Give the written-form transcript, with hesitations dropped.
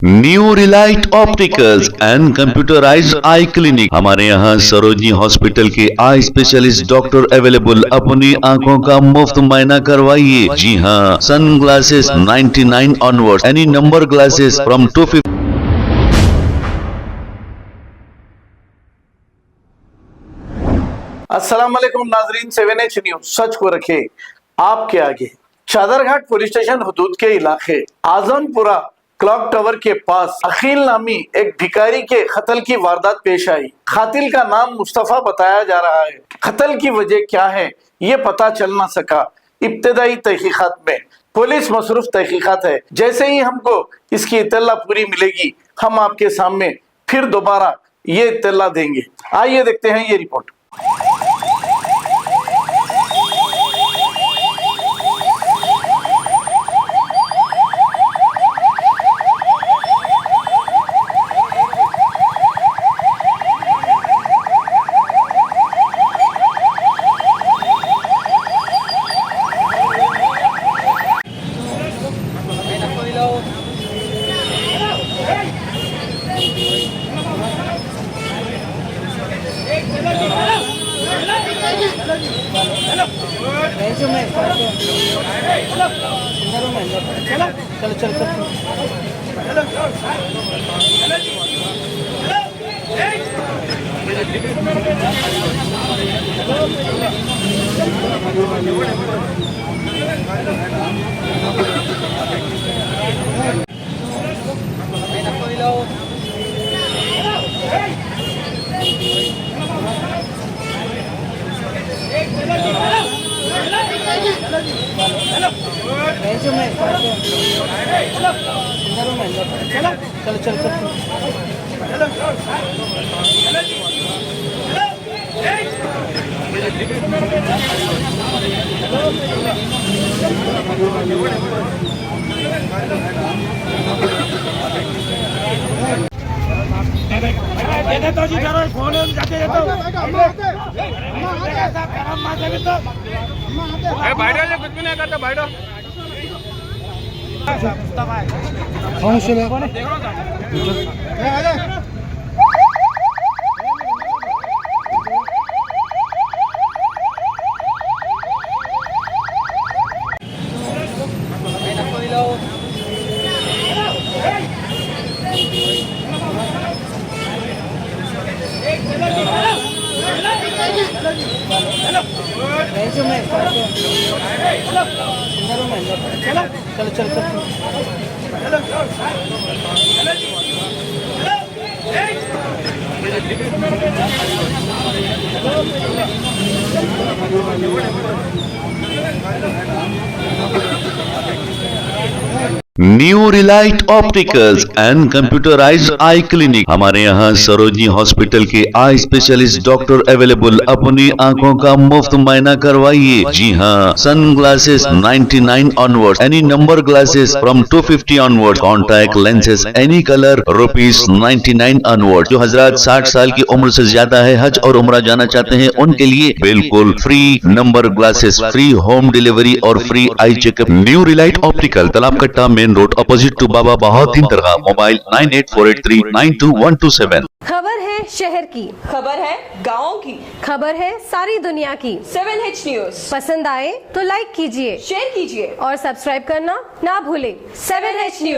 New Relight opticals and computerised I clinic. हमारे यहाँ Sarojini hospital के आई स्पेशलिस्ट डॉक्टर अवेलेबल। अपनी आंखों का मुफ्त मुआयना करवाइए। जी हाँ, sun glasses 99 onwards, any number glasses from 250। अस्सलाम वालेकुम नाजरीन, 7H न्यूज सच को रखे आपके आगे। चादरघाट पुलिस स्टेशन हुदूद के इलाके आजमपुरा क्लॉक टावर के पास अखिल नामी एक भिखारी के कत्ल की वारदात पेश आई। कातिल का नाम मुस्तफा बताया जा रहा है। कत्ल की वजह क्या है ये पता चल ना सका। इब्तदाई तहकीकात में पुलिस मसरूफ तहकीकात है। जैसे ही हमको इसकी इत्तला पूरी मिलेगी हम आपके सामने फिर दोबारा ये इत्तला देंगे। आइए देखते हैं ये report. New Relight opticals and computerised I clinic. हमारे यहाँ सरोजनी हॉस्पिटल के आई स्पेशलिस्ट डॉक्टर अवेलेबल। अपनी आंखों का मुफ्त मुआयना करवाइए। जी हाँ, sun glasses 99 onwards, any number glasses from 250 onwards, contact lenses any colour ₹99 onward. जो हजरात 60 साल की उम्र से ज्यादा है, हज और उम्रा जाना चाहते हैं, उनके लिए बिल्कुल free number glasses, free home delivery और free eye checkup. New relight optical, Talab Katta, main road, opposite to Baba Bahauddin Dargah. Mobile 9848392127। खबर है शहर की, खबर है गाँव की, खबर है सारी दुनिया की। 7H न्यूज पसंद आए तो लाइक कीजिए, शेयर कीजिए और सब्सक्राइब करना ना भूले। 7H news.